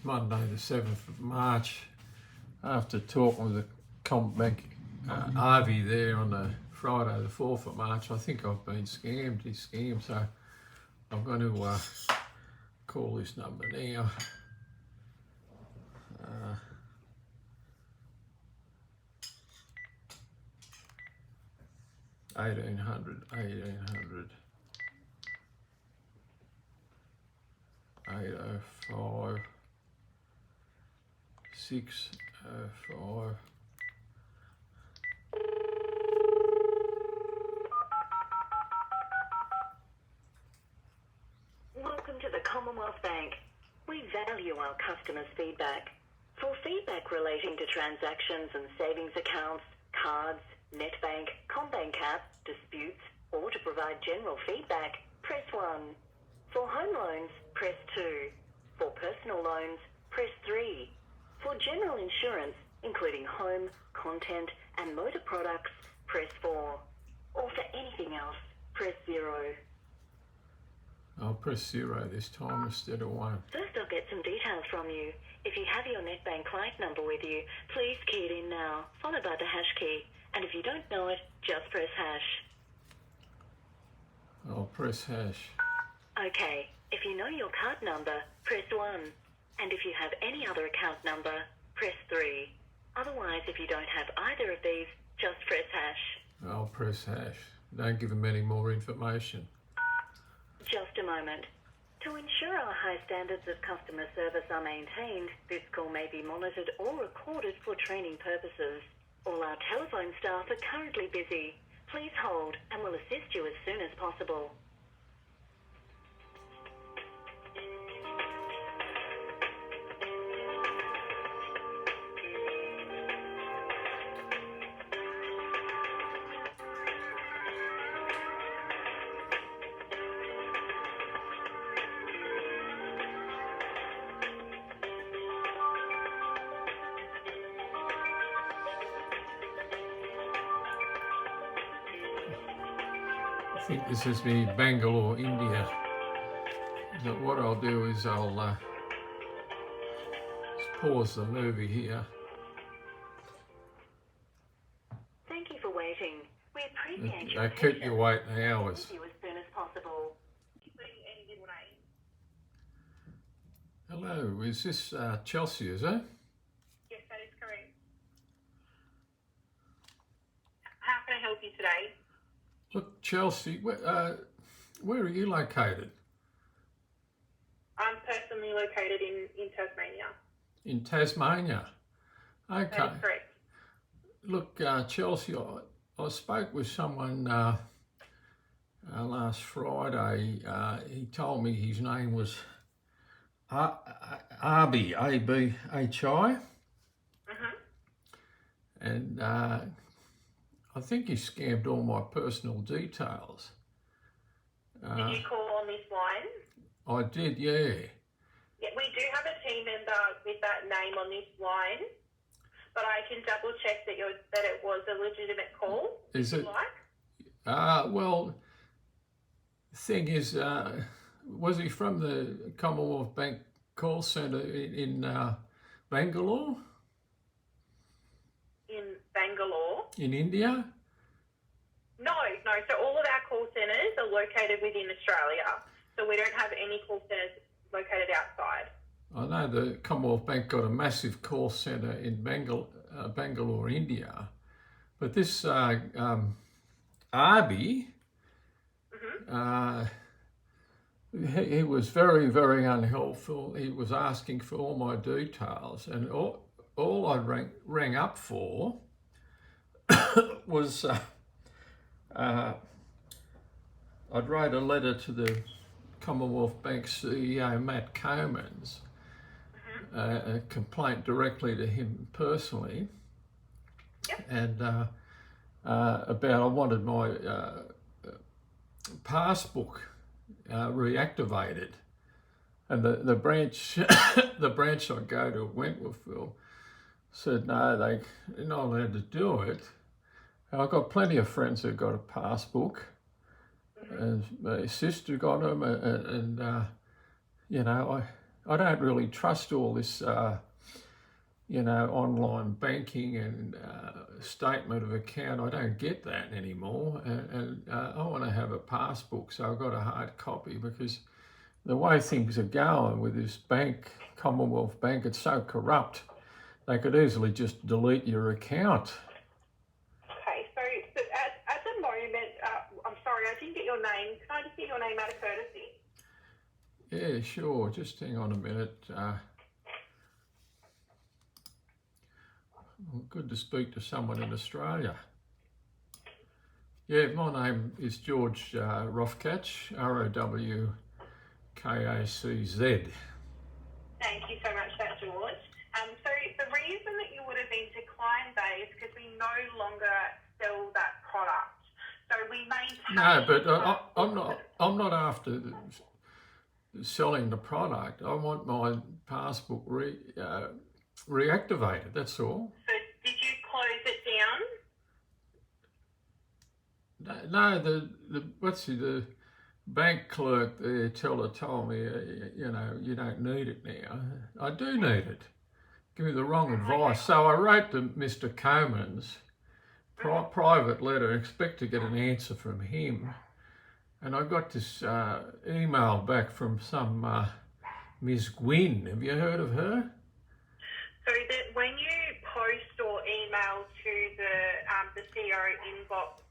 Monday the 7th of March, after talking with the Comyn Ivy there on the Friday the 4th of March, I think I've been scammed, so I'm going to call this number now. 1800 805 605. Welcome to the Commonwealth Bank. We value our customers' feedback. For feedback relating to transactions and savings accounts, cards, netbank, CommBank app, disputes, or to provide general feedback, press 1. For home loans, press 2. For personal loans, press 3. For general insurance, including home, content, and motor products, press 4. Or for anything else, press 0. I'll press 0 this time instead of 1. First, I'll get some details from you. If you have your NetBank client number with you, please key it in now, followed by the hash key. And if you don't know it, just press hash. I'll press hash. Okay, if you know your card number, press 1. And if you have any other account number, press 3. Otherwise, if you don't have either of these, just press hash. I'll press hash. Don't give them any more information. Just a moment. To ensure our high standards of customer service are maintained, this call may be monitored or recorded for training purposes. All our telephone staff are currently busy. Please hold and we'll assist you as soon as possible. I think this is me, Bangalore, India. So what I'll do is I'll just pause the movie here. Thank you for waiting. We appreciate your They keep you patience. waiting hours. Thank you as soon as possible. Hello, is this Chelsea, is it? Yes, that is correct. How can I help you today? Look, Chelsea, where are you located? I'm personally located in Tasmania. In Tasmania? Okay. That is correct. Look, Chelsea, I spoke with someone last Friday. He told me his name was Arby, A-B-H-I. And I think he scammed all my personal details. Did you call on this line? I did, yeah. Yeah, we do have a team member with that name on this line, but I can double check that it was a legitimate call. Is if it? you like. Well, the thing is, was he from the Commonwealth Bank call centre in Bangalore? In Bangalore? In India? No. So all of our call centres are located within Australia. So we don't have any call centres located outside. I know the Commonwealth Bank got a massive call centre in Bangalore, India. But this Arby, he was very, very unhelpful. He was asking for all my details, and all I rang up for was I'd write a letter to the Commonwealth Bank CEO, Matt Comyn, a complaint directly to him personally. Yep. And about I wanted my passbook reactivated, and the branch the branch I go to at Wentworthville said no, they're not allowed to do it. And I've got plenty of friends who've got a passbook, and my sister got them, and you know, I don't really trust all this, online banking and statement of account. I don't get that anymore. And I want to have a passbook, so I've got a hard copy because the way things are going with this bank, Commonwealth Bank, it's so corrupt. They could easily just delete your account. Okay, so at the moment, I'm sorry, I didn't get your name. Can I just get your name out of courtesy? Yeah, sure. Just hang on a minute. Good to speak to someone in Australia. Yeah, my name is George Rofkacz, Rowkacz. Thank you so much for that, George. So the reason that you would have been declined there is because we no longer sell that product. So we maintain... No, but I'm not after selling the product. I want my passbook reactivated, that's all. So did you close it down? No, the bank clerk there told me, you don't need it now. I do need it. Give me the wrong advice. So I wrote to Mr. Comyn's private letter, expect to get an answer from him. And I got this email back from some Ms. Gwynn. Have you heard of her? So that when you post or email to the CEO inbox,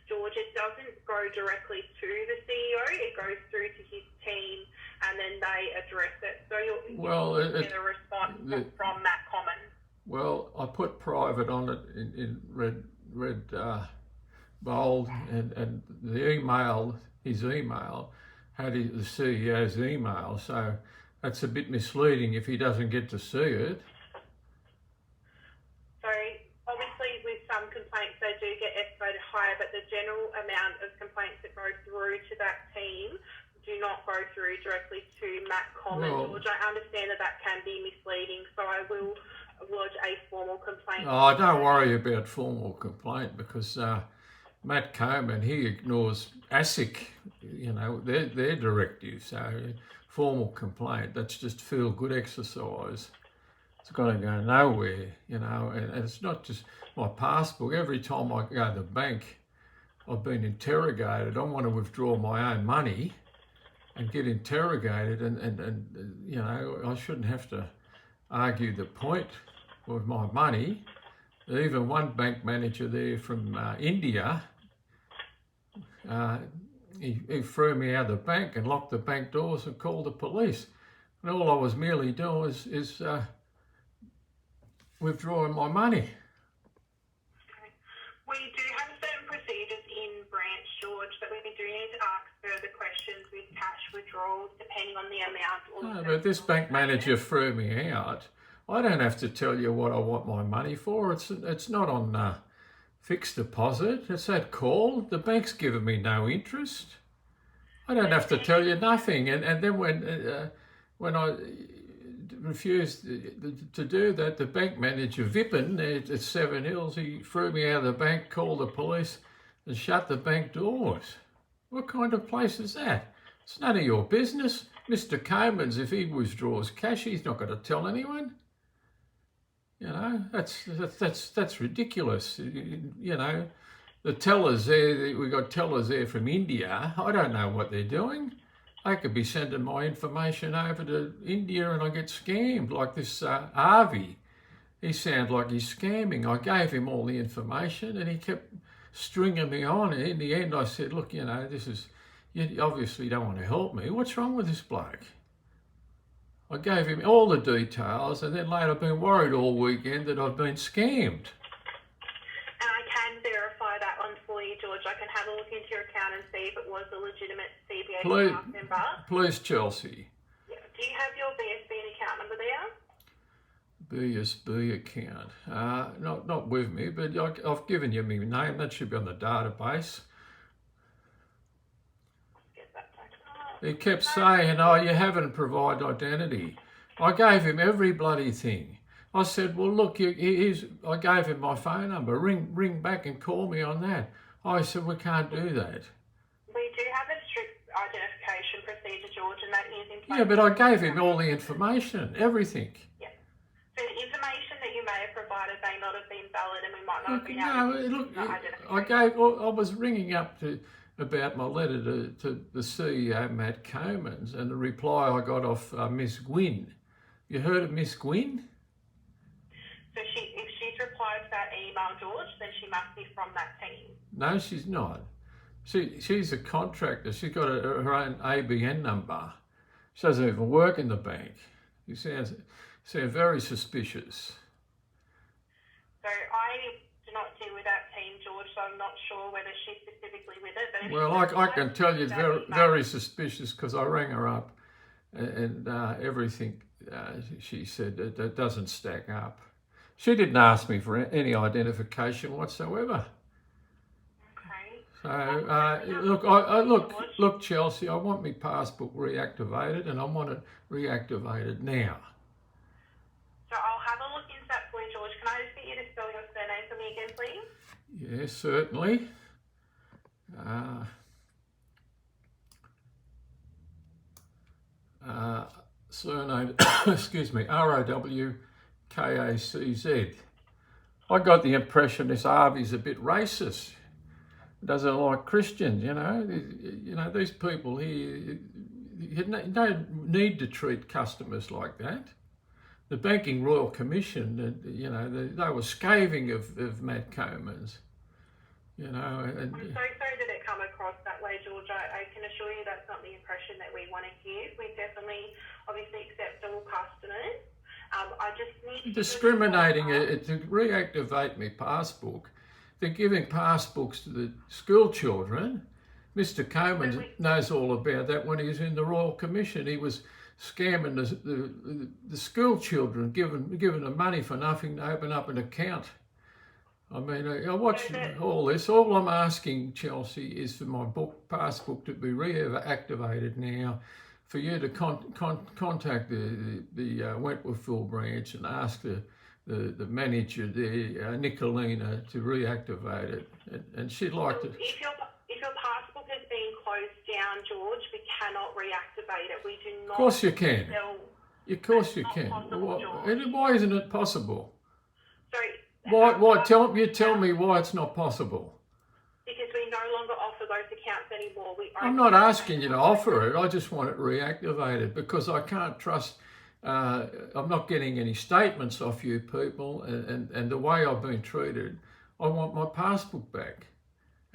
George, it doesn't go directly to the CEO. It goes through to his team, and then they address it. So you'll get a response from Matt Comyn. Well, I put private on it in red bold, and the email, his email, had the CEO's email. So that's a bit misleading if he doesn't get to see it. So obviously with some complaints they do get escalated higher, but the general amount of complaints that go through to that team do not go through directly to Matt Comyn. Well, George, I understand that can be misleading, so I will lodge a formal complaint. Oh, don't worry about formal complaint because Matt Comyn, he ignores ASIC, their directives. So formal complaint, that's just feel-good exercise. It's got to go nowhere, and it's not just my passbook. Every time I go to the bank, I've been interrogated. I want to withdraw my own money and get interrogated, and I shouldn't have to argue the point with my money. Even one bank manager there from India, he threw me out of the bank and locked the bank doors and called the police. And all I was merely doing is withdrawing my money. We do have certain procedures in branch, George, that we do need to ask further questions with cash withdrawals, depending on the amount. No, but this bank manager threw me out. I don't have to tell you what I want my money for. It's not on fixed deposit. It's that call. The bank's given me no interest. I don't have to tell you nothing. And then when I refused to do that, the bank manager, Vippin, at Seven Hills, he threw me out of the bank, called the police and shut the bank doors. What kind of place is that? It's none of your business. Mr. Comyn's, if he withdraws cash, he's not going to tell anyone. That's ridiculous. The tellers there, we got tellers there from India. I don't know what they're doing. I could be sending my information over to India and I get scammed like this Avi. He sounds like he's scamming. I gave him all the information and he kept stringing me on. And in the end, I said, look, you obviously don't want to help me. What's wrong with this bloke? I gave him all the details and then later I've been worried all weekend that I've been scammed. And I can verify that one for you, George. I can have a look into your account and see if it was a legitimate CBA staff member. Please, Chelsea. Yeah. Do you have your BSB account number there? BSB account. Not with me, but I've given you my name. That should be on the database. He kept saying, oh, you haven't provided identity. I gave him every bloody thing. I said, well, look, I gave him my phone number. Ring back and call me on that. I said, we can't do that. We do have a strict identification procedure, George, and that is in place. Yeah, but I gave him all the information, everything. Yeah. So the information that you may have provided may not have been valid, and we might not Look, have been able to I was ringing up about my letter to the CEO, Matt Comyn, and the reply I got off Miss Gwynn. You heard of Miss Gwynn? So if she's replied to that email, George, then she must be from that team. No, she's not. She's a contractor. She's got her own ABN number. She doesn't even work in the bank. You sound very suspicious. So I do not deal with that team, George, so I'm not sure whether she's specifically with it. But Well, I can tell you it's very suspicious because I rang her up and everything she said that doesn't stack up. She didn't ask me for any identification whatsoever. So look, Chelsea. I want my passport reactivated, and I want it reactivated now. So I'll have a look into that for you, George. Can I just get you to spell your surname for me again, please? Yes, certainly. Surname, excuse me, Rowkacz. I got the impression this Harvey's a bit racist. Doesn't like Christians, you know. These people here, you don't need to treat customers like that. The Banking Royal Commission, they were scathing of Matt Comyn's, And I'm so sorry that it come across that way, George. I can assure you that's not the impression that we want to give. We definitely, obviously, accept all customers. I just need discriminating to reactivate my passbook. They're giving passbooks to the school children. Mr. Comyn knows all about that when he was in the Royal Commission. He was scamming the school children, giving them money for nothing to open up an account. I mean, I watch all this. All I'm asking, Chelsea, is for my passbook to be reactivated now, for you to contact the Wentworthville branch and ask the manager there, Nicolina, to reactivate it. And she'd like to... If your passbook has been closed down, George, we cannot reactivate it. We do not... Of course you can. Of course you can. Why isn't it possible? Sorry. Why? Tell me why it's not possible. Because we no longer offer those accounts anymore. I'm not asking you to offer it. I just want it reactivated because I can't trust. I'm not getting any statements off you people, and the way I've been treated. I want my passbook back.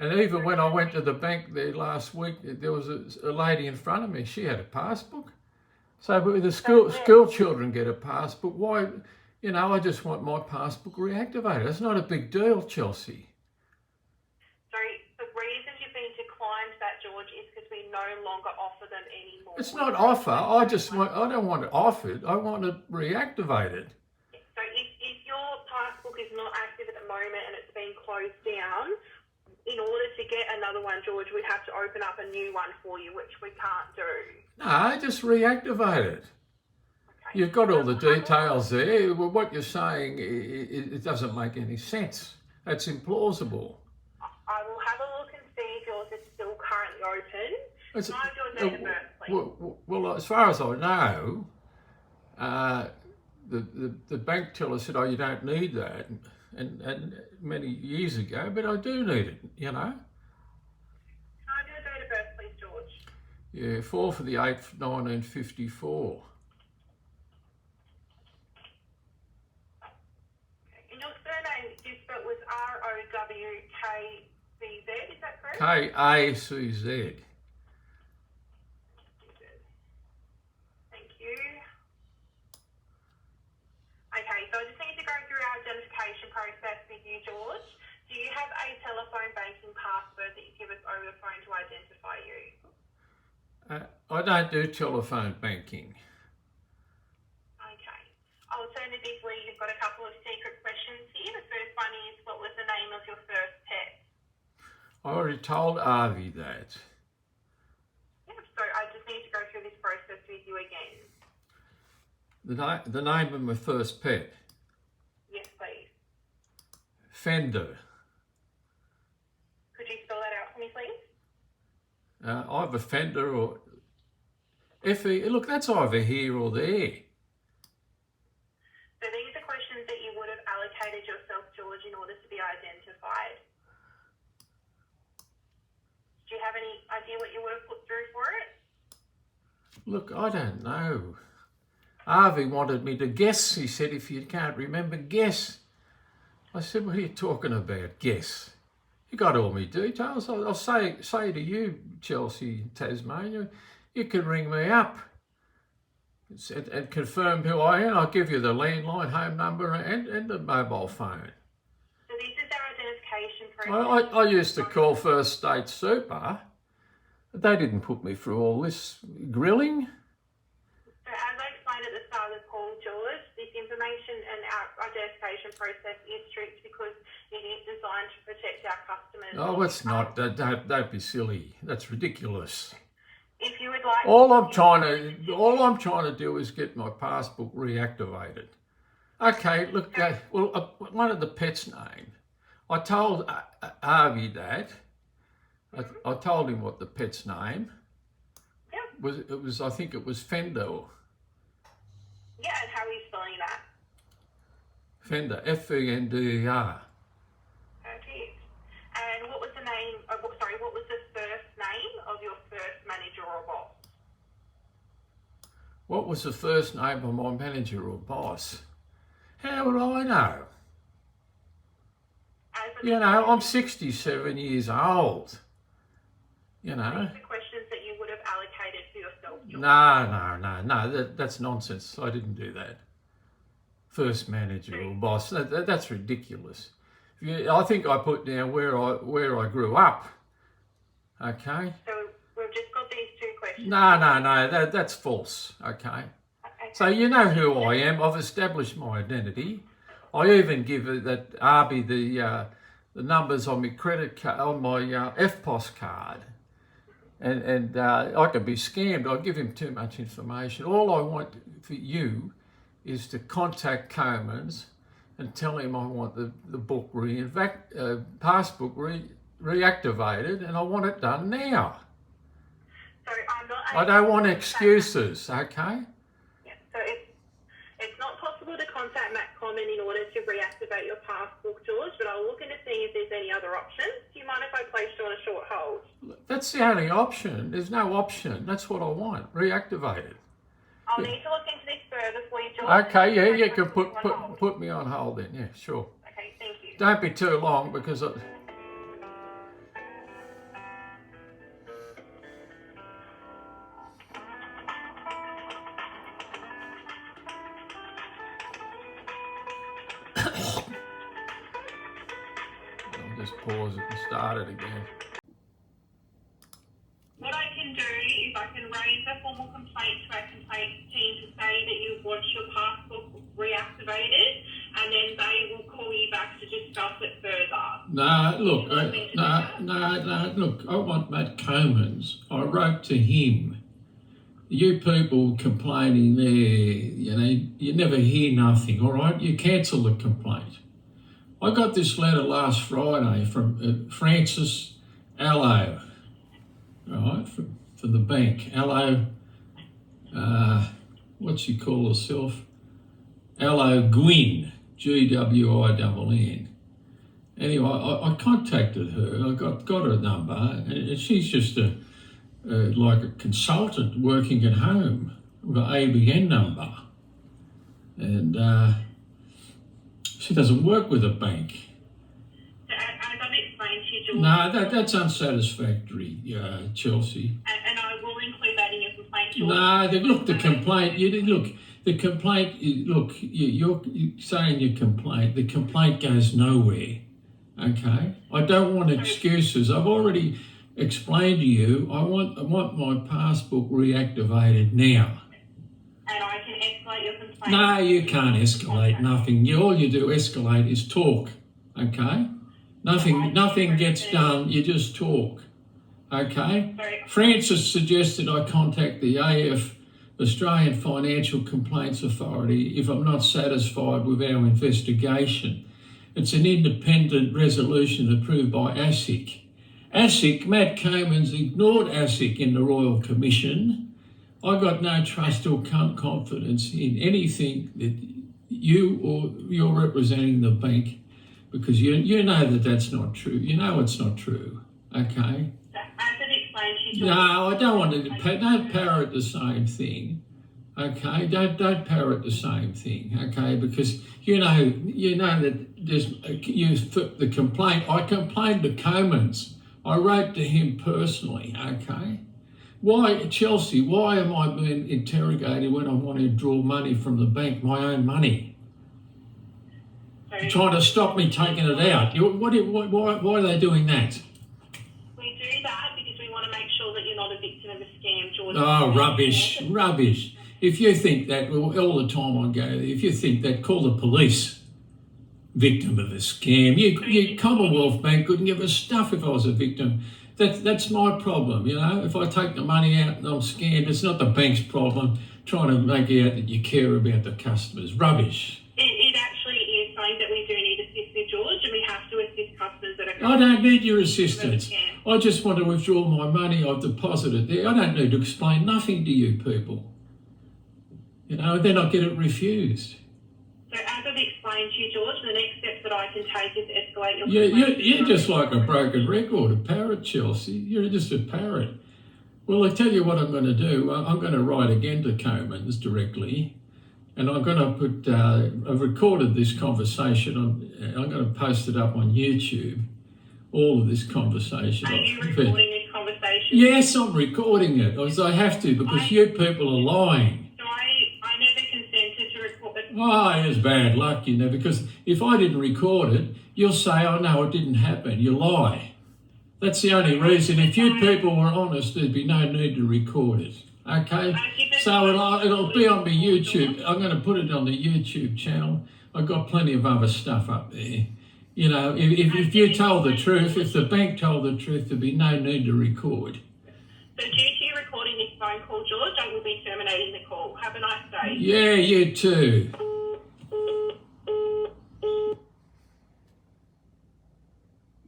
And even when I went to the bank there last week, there was a lady in front of me. She had a passbook. So the school children get a passbook. Why? I just want my passbook reactivated. It's not a big deal, Chelsea. Sorry, the reason you've been declined that, George, is because we no longer offer them anymore. It's not offer. I don't want it offered. I want it reactivated. So if your passbook is not active at the moment and it's been closed down, in order to get another one, George, we'd have to open up a new one for you, which we can't do. No, just reactivate it. You've got all the details there. Well, what you're saying, it doesn't make any sense. That's implausible. I will have a look and see if yours is still currently open. Can I have your date of birth, please? Well, as far as I know, the bank teller said, "Oh, you don't need that," and many years ago, but I do need it. Can I have your date of birth, please, George? Yeah, 4/8, 1954. Rowkacz, is that correct? Kacz. Thank you. Okay, so I just need to go through our identification process with you, George. Do you have a telephone banking password that you give us over the phone to identify you? I don't do telephone banking. Okay. Alternatively, you've got a couple of secret questions here. The first one is, what was the name of your first pet? I already told Avi that. Yeah, so I just need to go through this process with you again. The name of my first pet? Yes, please. Fender. Could you spell that out for me, please? Either Fender or Look, that's either here or there. So these are questions that you would have allocated yourself, George, in order to be identified. Do you have any idea what you would have put through for it? Look, I don't know. Harvey wanted me to guess. He said, if you can't remember, guess. I said, what are you talking about, guess? You got all my details. I'll say to you, Chelsea, Tasmania, you can ring me up and confirm who I am. I'll give you the landline, home number and the mobile phone. So this is our identification process. I used to call First State Super. They didn't put me through all this grilling. So as I explained at the start of the call, George, this information and our identification process is strict because it is designed to protect our customers. Oh, it's not. Don't be silly. That's ridiculous. If you would like, All I'm trying to do is get my passbook reactivated. Okay, look, one of the pets' name. I told Harvey that. I told him what the pet's name was. It was, I think it was Fender. Yeah, and how are you spelling that? Fender, F-E-N-D-E-R. Perfect. And what was the name? What was the first name of your first manager or boss? What was the first name of my manager or boss? How would I know? You know, I'm 67 years old. You know. These are questions that you would have allocated for yourself, George. No. That's nonsense. I didn't do that. First manager or boss. That's ridiculous. I think I put down where I grew up. Okay. So we've just got these two questions. No. That's false. Okay. So you know who I am. I've established my identity. I even give that Arby the numbers on my credit card, on my FPOS card, and I can be scammed. I give him too much information. All I want for you is to contact Comyn's and tell him I want the book passbook reactivated, and I want it done now. So I'm not. I don't want excuses. Okay. Yeah. So it's not possible to contact Matt Comyn in order to reactivate your passbook, George, but I'll look into seeing if there's any other options. Do you mind if I place you on a short hold? That's the only option. There's no option. That's what I want. Reactivated. I'll need to look into this further for you, George. Okay, yeah, you can put me on hold then. Yeah, sure. Okay, thank you. Don't be too long because I'll just pause it and start it again. What I can do is I can raise a formal complaint to our complaints team to say that you want your passbook reactivated, and then they will call you back to discuss it further. Look, I want Matt Comyn's. I wrote to him. You people complaining there, you know, you never hear nothing, all right? You cancel the complaint. I got this letter last Friday from Francis Allo, all right, for the bank. Allo, what's she call herself? Allo Gwyn, Gwinn. Anyway, I contacted her. I got her number, and she's just like a consultant working at home with an ABN number, and she doesn't work with a bank. As I've explained to you, George. No, that's unsatisfactory, Chelsea. And I will include that in your complaint, George. No, the complaint. You're saying your complaint. The complaint goes nowhere. Okay, I don't want excuses. I've already explained to you. I want my passbook reactivated now. And I can escalate your complaint. No, you can't escalate nothing. All you do escalate is talk. Okay, nothing gets done. You just talk. Okay. Francis suggested I contact the AF, Australian Financial Complaints Authority, if I'm not satisfied with our investigation. It's an independent resolution approved by ASIC. Matt Comyn's ignored ASIC in the Royal Commission. I got no trust or confidence in anything that you or you're representing the bank, because you know that that's not true. You know it's not true. Okay. As it explained to you, No, I don't want to. Don't parrot the same thing. Okay, don't parrot the same thing. Okay, because you know that there's the complaint. I complained to Comyn's. I wrote to him personally. Okay. Why, Chelsea, why am I being interrogated when I want to draw money from the bank, my own money? Trying to stop me taking it out. Why are they doing that? we do that because we want to make sure that you're not a victim of a scam, George. Oh, rubbish. If you think that, well, all the time I go there, if you think that, call the police. Victim of a scam. You Commonwealth Bank couldn't give a stuff if I was a victim. That's my problem, you know. If I take the money out and I'm scammed, it's not the bank's problem trying to make out that you care about the customers. Rubbish. It actually is something that we do need assist with, George, and we have to assist customers that are... I don't need your assistance. I just want to withdraw my money I've deposited there. I don't need to explain nothing to you people. You know, then I get it refused. So as I've explained to you, George, the next step that I can take is escalate your... You're just like a broken record, a parrot, Chelsea. You're just a parrot. Well, I tell you what I'm going to do. I'm going to write again to Comyn's directly, and I'm going to put... I've recorded this conversation. I'm going to post it up on YouTube, all of this conversation. Are you recording this conversation? Yes, I'm recording it, because I have to, because you people are lying. I never consented to record it. Oh, it's bad luck, you know, because if I didn't record it, you'll say, oh, no, it didn't happen. You lie. That's the only reason. If you people were honest, there'd be no need to record it. Okay? So it'll be on my YouTube. I'm going to put it on the YouTube channel. I've got plenty of other stuff up there. You know, if you told the truth, if the bank told the truth, there'd be no need to record. So due to you recording this phone call, George, I will be terminating the call. Have a nice day. Yeah, you too.